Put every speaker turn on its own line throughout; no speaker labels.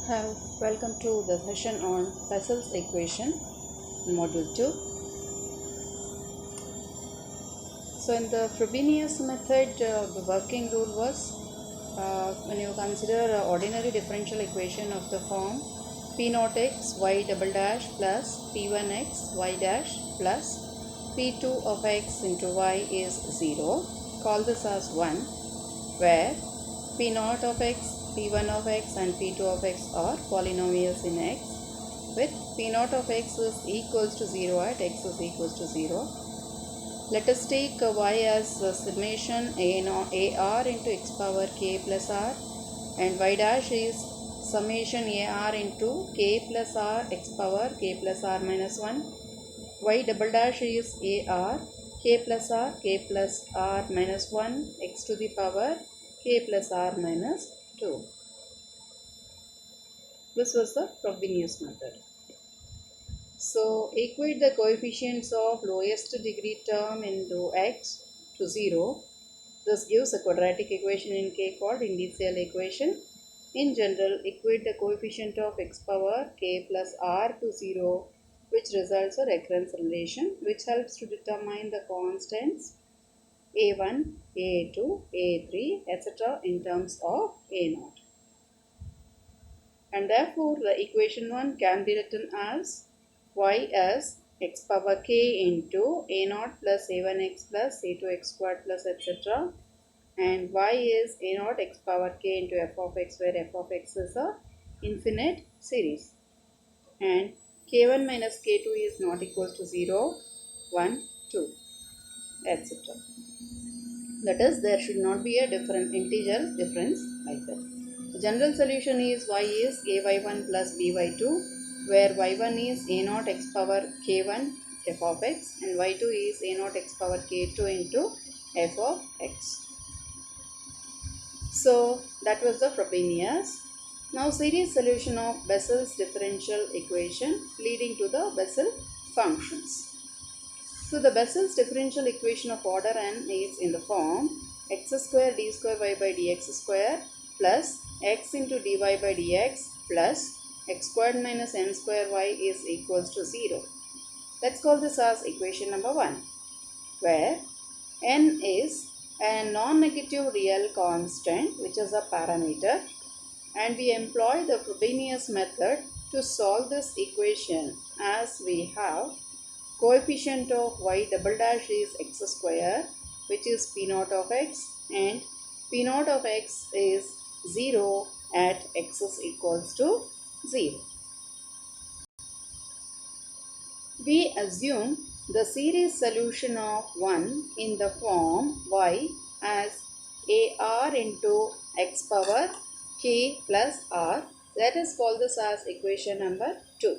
Hi, welcome to the session on Bessel's equation, module 2. So in the Frobenius method, the working rule was when you consider ordinary differential equation of the form P naught x y double dash plus P1 x y dash plus P2 of x into y is 0. Call this as 1, where P naught of x, P1 of x and P2 of x are polynomials in x, with P naught of x is equals to 0 at x is equals to 0. Let us take y as summation AR into x power k plus r, and y dash is summation AR into k plus r x power k plus r minus 1. Y double dash is AR k plus r minus 1 x to the power k plus r minus 2. This was the Frobenius method. So equate the coefficients of lowest degree term into x to 0. This gives a quadratic equation in K called indicial equation. In general, equate the coefficient of x power k plus r to 0, which results a recurrence relation, which helps to determine the constants a1, a2, a3, etc. in terms of a0. And therefore, the equation 1 can be written as y as x power k into a0 plus a1x plus a2x squared plus etc. And y is a0 x power k into f of x, where f of x is a infinite series. And k1 minus k2 is not equals to 0, 1, 2, etc. That is, there should not be a different integer difference like that. The general solution is y is ay1 plus by2, where y1 is a0 x power k1 f of x and y2 is a0 x power k2 into f of x. So that was the Frobenius. Now series solution of Bessel's differential equation leading to the Bessel functions. So the Bessel's differential equation of order n is in the form x square d square y by dx square plus x into dy by dx plus x squared minus n square y is equals to 0. Let's call this as equation number 1, where n is a non-negative real constant, which is a parameter, and we employ the Frobenius method to solve this equation, as we have coefficient of y double dash is x square, which is p naught of x, and p naught of x is 0 at x is equals to 0. We assume the series solution of 1 in the form y as ar into x power k plus r. Let us call this as equation number 2.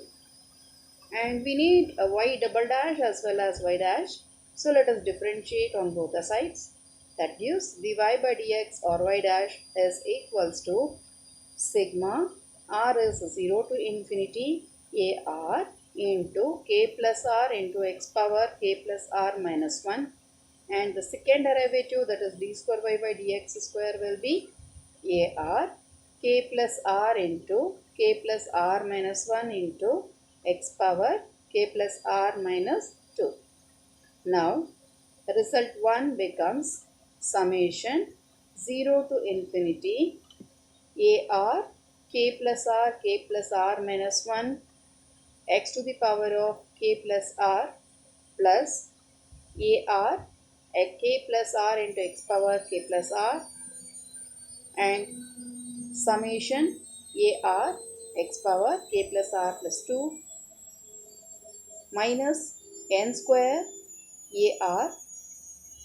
And we need a y double dash as well as y dash. So let us differentiate on both the sides. That gives dy by dx or y dash is equals to sigma r is 0 to infinity ar into k plus r into x power k plus r minus 1, and the second derivative, that is d square y by dx square, will be ar k plus r into k plus r minus 1 into x power k plus r minus 2. Now result 1 becomes summation 0 to infinity ar k plus r minus 1 x to the power of k plus r plus ar k plus r into x power k plus r, and summation ar x power k plus r plus 2 minus n square ar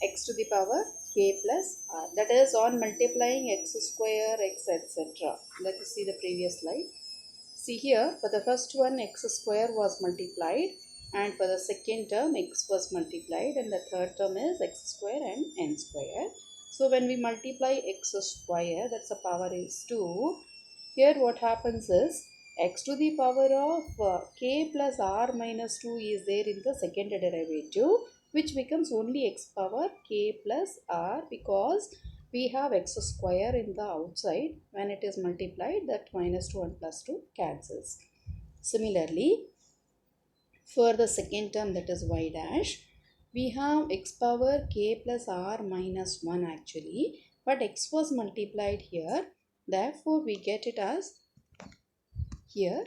x to the power k plus r. That is on multiplying x square, x, etc. Let us see the previous slide. See here, for the first one x square was multiplied, and for the second term x was multiplied, and the third term is x square and n square. So when we multiply x square, that's the power is 2. Here what happens is x to the power of k plus r minus 2 is there in the second derivative, which becomes only x power k plus r, because we have x square in the outside. When it is multiplied, that minus 2 and plus 2 cancels. Similarly, for the second term, that is y dash, we have x power k plus r minus 1 actually, but x was multiplied here. Therefore, we get it as here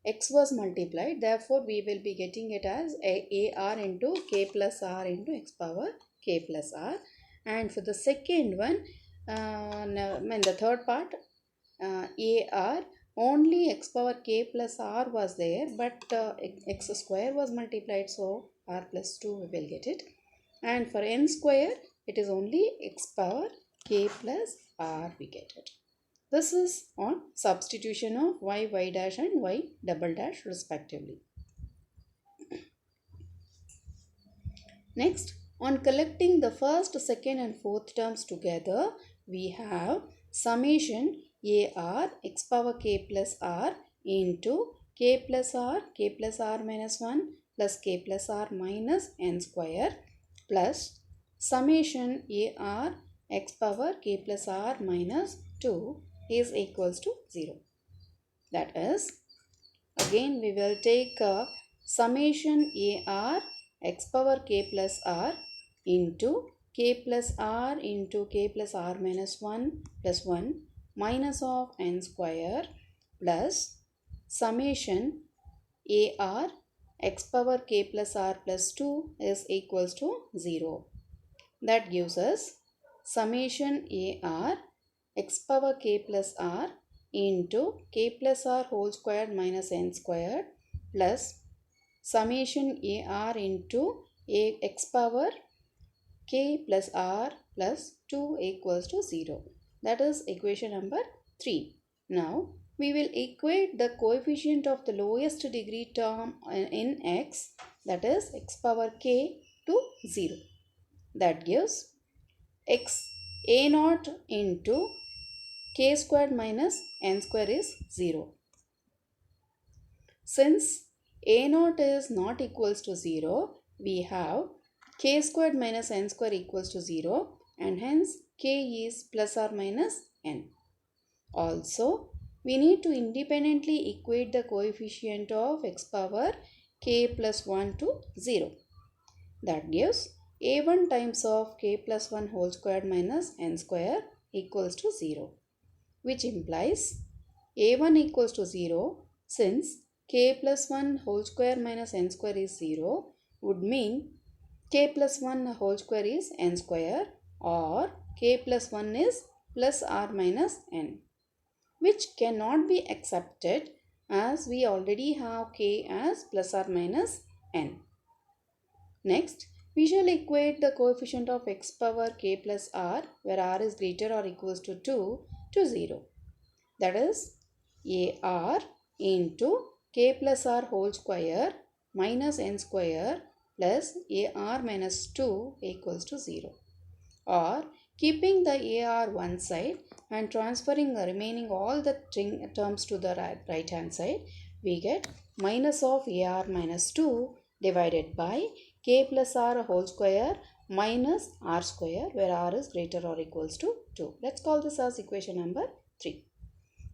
x was multiplied. Therefore, we will be getting it as ar into k plus r into x power k plus r. And for the second one, in the third part, ar, only x power k plus r was there, but x square was multiplied, so r plus 2 we will get it. And for n square, it is only x power k plus r we get it. This is on substitution of y dash and y double dash respectively. Next, on collecting the first, second and fourth terms together, we have summation ar x power k plus r into k plus r minus 1 plus k plus r minus n square plus summation ar x power k plus r minus 2 is equals to 0. That is, again we will take summation ar x power k plus r into k plus r into k plus r minus 1 plus 1 minus of n square plus summation ar x power k plus r plus 2 is equals to 0. That gives us summation ar x power k plus r into k plus r whole squared minus n squared plus summation ar into x power k plus r plus 2 equals to 0. That is equation number 3. Now, we will equate the coefficient of the lowest degree term in x, that is x power k, to 0. That gives x a naught into k squared minus n square is 0. Since a naught is not equals to 0, we have k squared minus n square equals to 0, and hence k is plus or minus n. Also, we need to independently equate the coefficient of x power k plus 1 to 0. That gives a1 times of k plus 1 whole squared minus n square equals to 0, which implies a1 equals to 0. Since k plus 1 whole square minus n square is 0, would mean k plus 1 whole square is n square, or k plus 1 is plus r minus n, which cannot be accepted as we already have k as plus or minus n. Next, we shall equate the coefficient of x power k plus r, where r is greater or equals to 2, to 0. That is, ar into k plus r whole square minus n square plus ar minus 2 equals to 0. Or, keeping the ar one side and transferring the remaining all the terms to the right hand side, we get minus of ar minus 2 divided by k plus r whole square minus r square, where r is greater or equals to 2. Let's call this as equation number 3.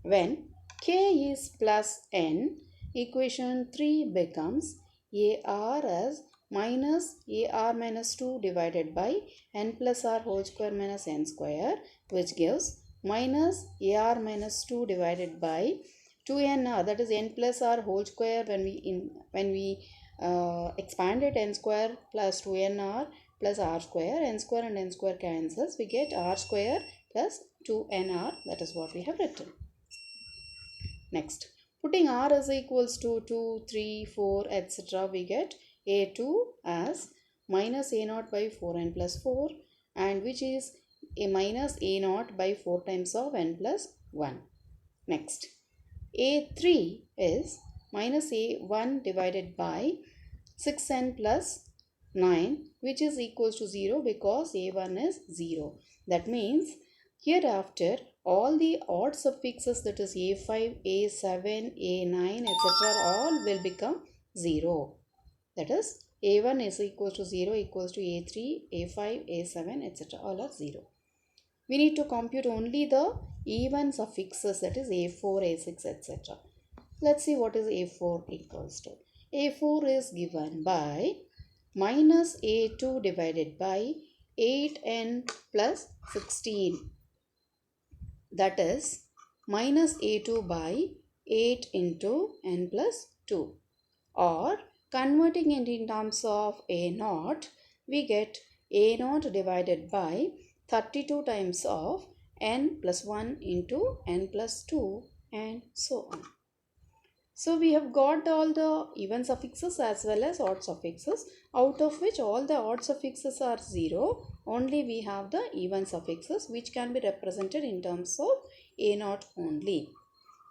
When k is plus n, equation 3 becomes ar as minus ar minus 2 divided by n plus r whole square minus n square, which gives minus ar minus 2 divided by 2nr, that is n plus r whole square. When we expanded n square plus 2nr plus r square, n square and n square cancels, we get r square plus 2nr. That is what we have written. Next, putting r is equals to 2, 3, 4, etc., we get a2 as minus a naught by 4n plus 4, and which is a minus a naught by 4 times of n plus 1. Next, a3 is minus a1 divided by 6n plus 9, which is equals to 0 because a1 is 0. That means hereafter all the odd suffixes, that is a5, a7, a9, etc., all will become 0. That is, a1 is equals to 0 equals to a3, a5, a7, etc., all are 0. We need to compute only the even suffixes, that is A4, A6, etc. Let's see what is A4 equals to. A4 is given by minus A2 divided by 8n plus 16. That is minus A2 by 8 into n plus 2. Or converting it in terms of A0, we get A0 divided by 32 times of n plus 1 into n plus 2 and so on. So we have got all the even suffixes as well as odd suffixes, out of which all the odd suffixes are 0. Only we have the even suffixes which can be represented in terms of A0 only.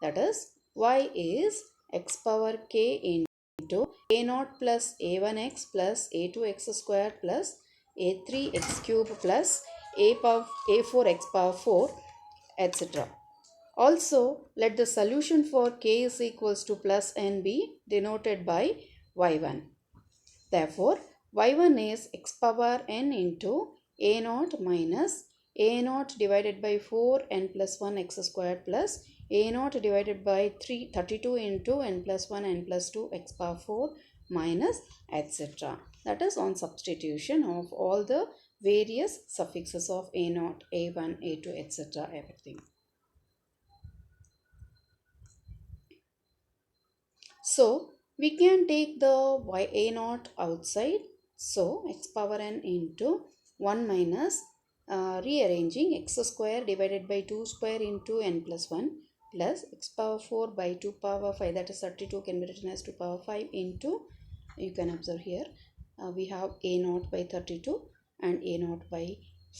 That is, y is x power k into A0 plus A1x plus A2x square plus A3x cube plus A4x power 4, etc. Also, let the solution for k is equals to plus n be denoted by y1. Therefore, y1 is x power n into a0 minus a0 divided by 4 n plus 1 x squared plus a0 divided by 32 into n plus 1 n plus 2 x power 4 minus etc. That is on substitution of all the various suffixes of a0, a1, a2, etc. everything. So, we can take the a0 outside. So, x power n into 1 minus rearranging x square divided by 2 square into n plus 1 plus x power 4 by 2 power 5, that is 32, can be written as 2 power 5 into, you can observe here, we have a0 by 32 and a0 by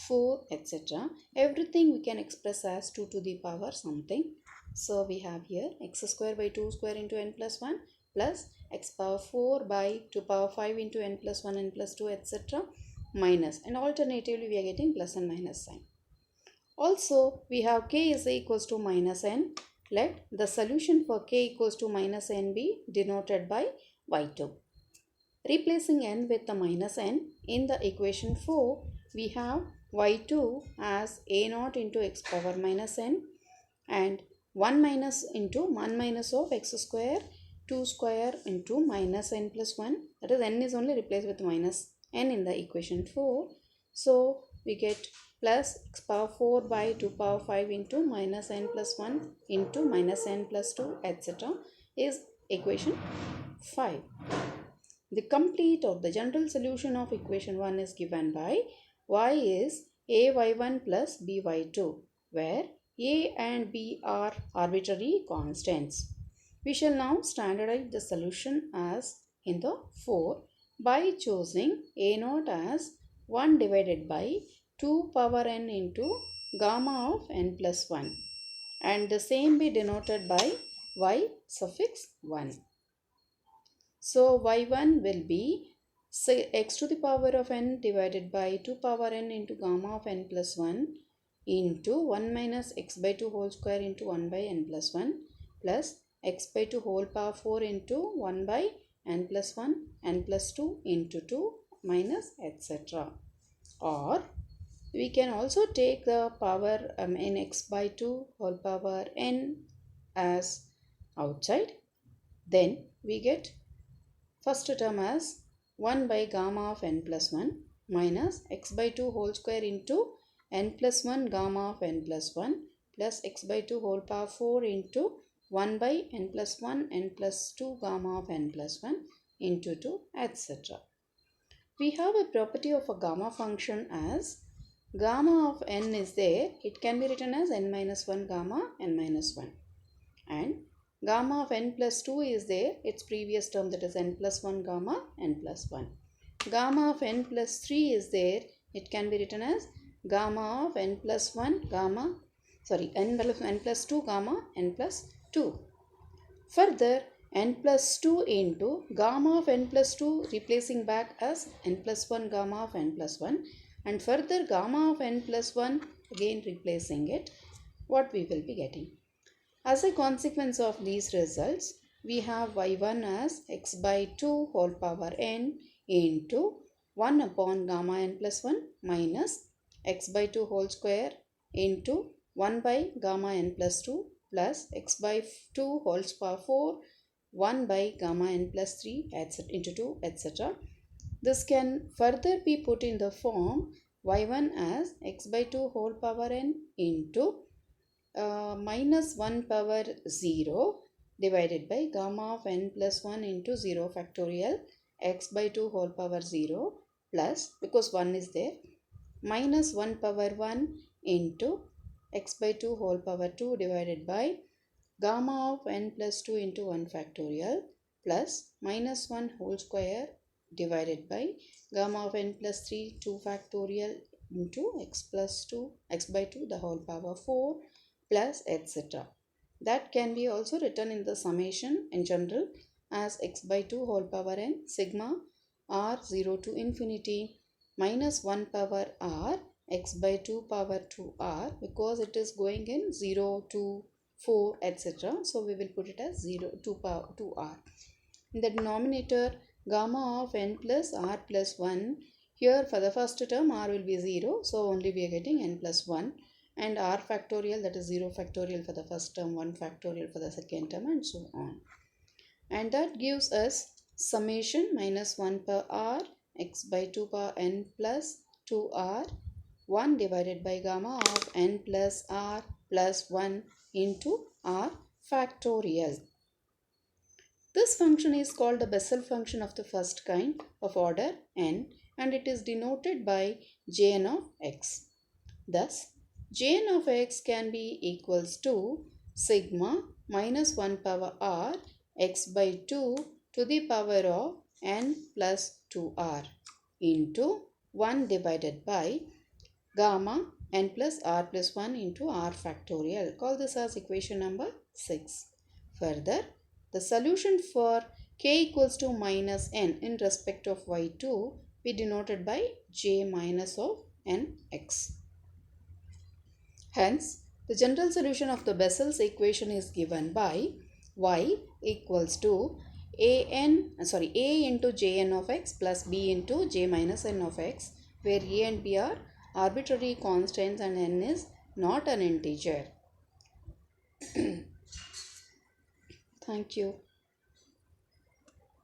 4, etc. Everything we can express as 2 to the power something. So we have here x square by 2 square into n plus 1 plus x power 4 by 2 power 5 into n plus 1 n plus 2, etc. minus, and alternatively we are getting plus and minus sign. Also we have k is equals to minus n. Let the solution for k equals to minus n be denoted by y2. Replacing n with the minus n in the equation 4, we have y2 as a0 into x power minus n and 1 minus into 1 minus of x square 2 square into minus n plus 1, that is n is only replaced with minus n in the equation 4. So we get plus x power 4 by 2 power 5 into minus n plus 1 into minus n plus 2, etc. is equation 5. The complete or the general solution of equation 1 is given by y is ay1 plus by2, where a and b are arbitrary constants. We shall now standardize the solution as in the 4 by choosing a0 as 1 divided by 2 power n into gamma of n plus 1, and the same be denoted by y suffix 1. So y1 will be x to the power of n divided by 2 power n into gamma of n plus 1 into 1 minus x by 2 whole square into 1 by n plus 1 plus x by 2 whole power 4 into 1 by n plus 1 n plus 2 into 2 minus etc. Or we can also take the power in x by 2 whole power n as outside. Then we get first term as 1 by gamma of n plus 1 minus x by 2 whole square into n plus 1 gamma of n plus 1 plus x by 2 whole power 4 into 1 by n plus 1 n plus 2 gamma of n plus 1 into 2, etc. We have a property of a gamma function as gamma of n is there. It can be written as n minus 1 gamma n minus 1. And gamma of n plus 2 is there, its previous term, that is n plus 1 gamma n plus 1. Gamma of n plus 3 is there, it can be written as gamma of n plus 1 gamma, n plus 2 gamma n plus 2. Further, n plus 2 into gamma of n plus 2 replacing back as n plus 1 gamma of n plus 1, and further gamma of n plus 1 again replacing it, what we will be getting. As a consequence of these results, we have y1 as x by 2 whole power n into 1 upon gamma n plus 1 minus x by 2 whole square into 1 by gamma n plus 2 plus x by 2 whole power 4 1 by gamma n plus 3 etc. into 2 etc. This can further be put in the form y1 as x by 2 whole power n into minus 1 power 0 divided by gamma of n plus 1 into 0 factorial x by 2 whole power 0 plus, because 1 is there, minus 1 power 1 into x by 2 whole power 2 divided by gamma of n plus 2 into 1 factorial plus minus 1 whole square divided by gamma of n plus 3 2 factorial into x plus 2 x by 2 the whole power 4 plus etc. That can be also written in the summation in general as x by 2 whole power n sigma r 0 to infinity minus 1 power r x by 2 power 2r, because it is going in 0 to 4 etc. So we will put it as 0 to power 2r. In the denominator gamma of n plus r plus 1. Here for the first term r will be 0, so only we are getting n plus 1, and r factorial, that is 0 factorial for the first term, 1 factorial for the second term, and so on. And that gives us summation minus 1 per r x by 2 power n plus 2r 1 divided by gamma of n plus r plus 1 into r factorial. This function is called the Bessel function of the first kind of order n, and it is denoted by Jn of x. Thus, Jn of x can be equals to sigma minus 1 power r x by 2 to the power of n plus 2r into 1 divided by gamma n plus r plus 1 into r factorial. Call this as equation number 6. Further, the solution for k equals to minus n in respect of y2 be denoted by j minus of nx. Hence, the general solution of the Bessel's equation is given by y equals to a into jn of x plus b into j minus n of x, where a and b are arbitrary constants and n is not an integer. Thank you.